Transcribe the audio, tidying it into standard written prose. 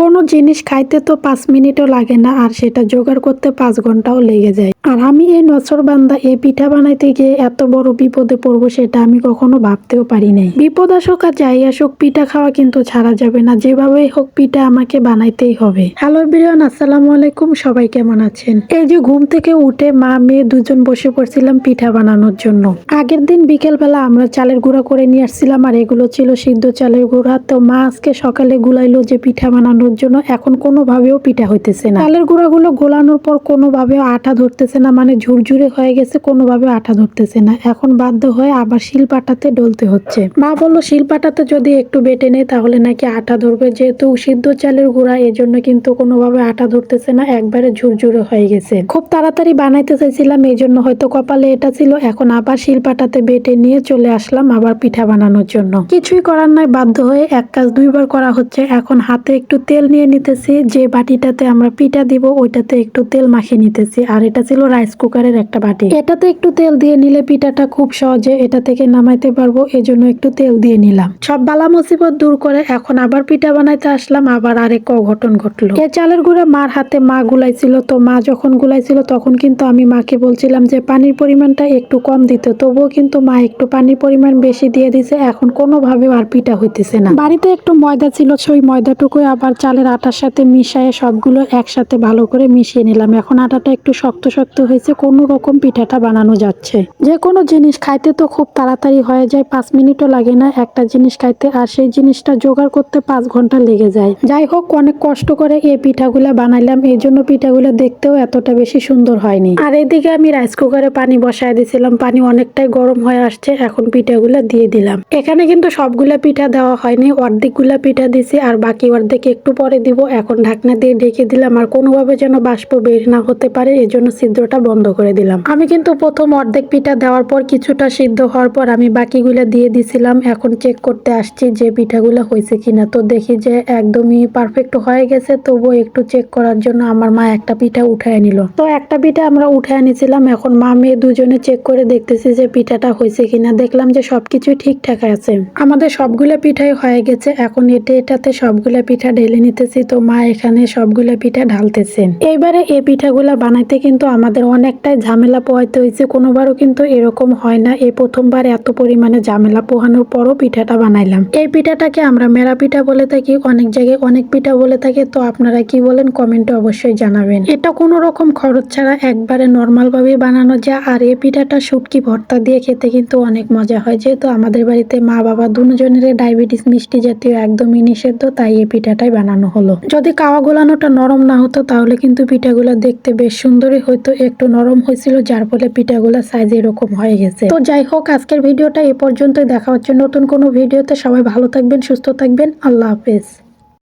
কোনো জিনিস খাইতে তো 5 মিনিটও লাগে না, আর সেটা জোগাড় করতে 5 ঘন্টাও লেগে যায়। আর আমি এই নছরবান্দা এই পিঠা বানাইতে গিয়ে এত বড় বিপদে পড়বো সেটা আমি কখনো ভাবতেও পারি নাই। বিপদ আসুক আর যাই আসুক, পিঠা খাওয়া কিন্তু ছাড়া যাবে না। যেভাবেই হোক পিঠা আমাকে বানাইতেই হবে। হ্যালো এভরিওয়ান, আসসালামু আলাইকুম। সবাই কেমন আছেন? এই যে ঘুম থেকে উঠে মা মেয়ে দুজন বসে পড়ছিলাম পিঠা বানানোর জন্য। আগের দিন বিকেল বেলা আমরা চালের গুঁড়া করে নিয়ে আসছিলাম, আর এগুলো ছিল সিদ্ধ চালের গুঁড়া। তো মা আজকে সকালে গুলাইলো যে পিঠা বানানোর জন্য। এখন কোনোভাবেও পিঠা হইতেছে না। চালের গুঁড়াগুলো গোলানোর পর কোনোভাবেও আঠা ধরতেছে না, মানে ঝুরঝুরে হয়ে গেছে, কোনোভাবে আঠা ধরতেছে না। এখন বাধ্য হয়ে আবার শিলপাটাতে ডলতে হচ্ছে। মা বললো শিলপাটাতে যদি একটু বেটে নেই তাহলে নাকি আঠা ধরবে, যেহেতু সিদ্ধ চালের গুঁড়া এজন্য কিন্তু কোনোভাবে আঠা ধরতেছে না, একবারে ঝুরঝুরে হয়ে গেছে। খুব তাড়াতাড়ি বানাইতে চাইছিলাম, এই জন্য হয়তো কপালে এটা ছিল। এখন আবার শিলপাটাতে বেটে নিয়ে চলে আসলাম আবার পিঠা বানানোর জন্য। কিছুই করার নাই, বাধ্য হয়ে এক কাজ দুইবার করা হচ্ছে। এখন হাতে একটু তেল নিয়ে নিতেছি, যে বাটিটাতে আমরা পিঠা দিব ওইটাতে একটু তেল মাখিয়ে নিতেছি। আর এটা ছিল রাইস কুকারের একটা বাটি, এটাতে একটু তেল দিয়ে নিলে পিঠাটা খুব সহজে এটা থেকে নামাইতে পারবো, এজন্য একটু তেল দিয়ে নিলাম। সব বালা মুসিবত দূর করে এখন আবার পিঠা বানাইতে আসলাম। আবার আরেক অঘটন ঘটলো। এই চালের গুঁড়া মার হাতে মা গুলাইছিল। তো মা যখন গুলাইছিল তখন কিন্তু আমি মাকে বলছিলাম যে পানির পরিমাণটা একটু কম দিতে, তবুও কিন্তু মা একটু পানির পরিমাণ বেশি দিয়ে দিছে। এখন কোনোভাবেও আর পিঠা হইতেছে না। বাড়িতে একটু ময়দা ছিল, সেই ময়দাটুকু আবার চালের আটার সাথে মিশিয়ে সবগুলো একসাথে ভালো করে মিশিয়ে নিলাম। এখন আটাটা একটু শক্ত শক্ত হয়েছে, কোনো রকম পিঠাটা বানানো যাচ্ছে। যে কোনো জিনিস খাইতে তো খুব তাড়াতাড়ি হয়ে যায়, 5 মিনিটও লাগে না একটা জিনিস খাইতে, আর সেই জিনিসটা জোগাড় করতে 5 ঘন্টা লেগে যায়। যাই হোক, অনেক কষ্ট করে এই পিঠাগুলা বানাইলাম, এই জন্য পিঠাগুলো দেখতেও এতটা বেশি সুন্দর হয়নি। আর এদিকে আমি রাইস কুকারে পানি বসায় দিয়েছিলাম, পানি অনেকটাই গরম হয়ে আসছে। এখন পিঠাগুলা দিয়ে দিলাম। এখানে কিন্তু সবগুলা পিঠা দেওয়া হয়নি, অর্ধেকগুলা পিঠা দিছি আর বাকি অর্ধেক একটু পরে দিব। এখন ঢাকনা দিয়ে ঢেকে দিলাম, আর কোনোভাবে যেন বাষ্প বের না হতে পারে এজন্য ছিদ্রটা বন্ধ করে দিলাম। আমি কিন্তু প্রথম অর্ধেক পিঠা দেওয়ার পর কিছুটা সিদ্ধ হওয়ার পর আমি বাকিগুলা দিয়ে দিছিলাম। এখন চেক করতে আসছি যে পিঠাগুলো হয়েছে কিনা। তো দেখি যে একদমই পারফেক্ট হয়ে গেছে, তবুও একটু চেক করার জন্য আমার মা একটা পিঠা উঠায় নিল। তো একটা পিঠা আমরা উঠায় নিছিলাম। এখন মা মেয়ে দুজনে চেক করে দেখতেছি যে পিঠাটা হয়েছে কিনা। দেখলাম যে সবকিছুই ঠিকঠাক আছে, আমাদের সবগুলা পিঠাই হয়ে গেছে। এখন এটাতে সবগুলা পিঠা ঢেলে নিতেছি। তো মা এখানে সবগুলা পিঠা ঢালতেছেন। এইবারে এই পিঠাগুলা বানাইতে কিন্তু আমাদের অনেকটাই ঝামেলা পোহাইতে হয়েছে, কোনোবারও কিন্তু এরকম হয় না। এই প্রথমবার এত পরিমাণে ঝামেলা পোহানোর পরও পিঠাটা বানাইলাম। এই পিঠাটাকে আমরা মেরা পিঠা বলে থাকি, অনেক জায়গায় অনেক পিঠা বলে থাকে। তো আপনারা কি বলেন কমেন্টে অবশ্যই জানাবেন। এটা কোনো রকম খরচ ছাড়া একবারে নর্মাল ভাবে বানানো যায়। আর এই পিঠাটা শুটকি ভর্তা দিয়ে খেতে কিন্তু অনেক মজা হয়। যেহেতু আমাদের বাড়িতে মা বাবা দুজনের ডায়াবেটিস, মিষ্টি জাতীয় একদমই নিষিদ্ধ, তাই এই পিঠাটাই বানানো হলো। যদি কাওয়া গোলানোটা নরম না হতো তাহলে কিন্তু পিঠাগুলো দেখতে বেশ সুন্দরই হইতো। একটু নরম হয়েছিল যার ফলে পিঠাগুলো সাইজ এরকম হয়ে গেছে। তো যাই হোক, আজকের ভিডিওটা এ পর্যন্তই। দেখা হচ্ছে নতুন কোনো ভিডিওতে। সবাই ভালো থাকবেন, সুস্থ থাকবেন। আল্লাহ হাফেজ।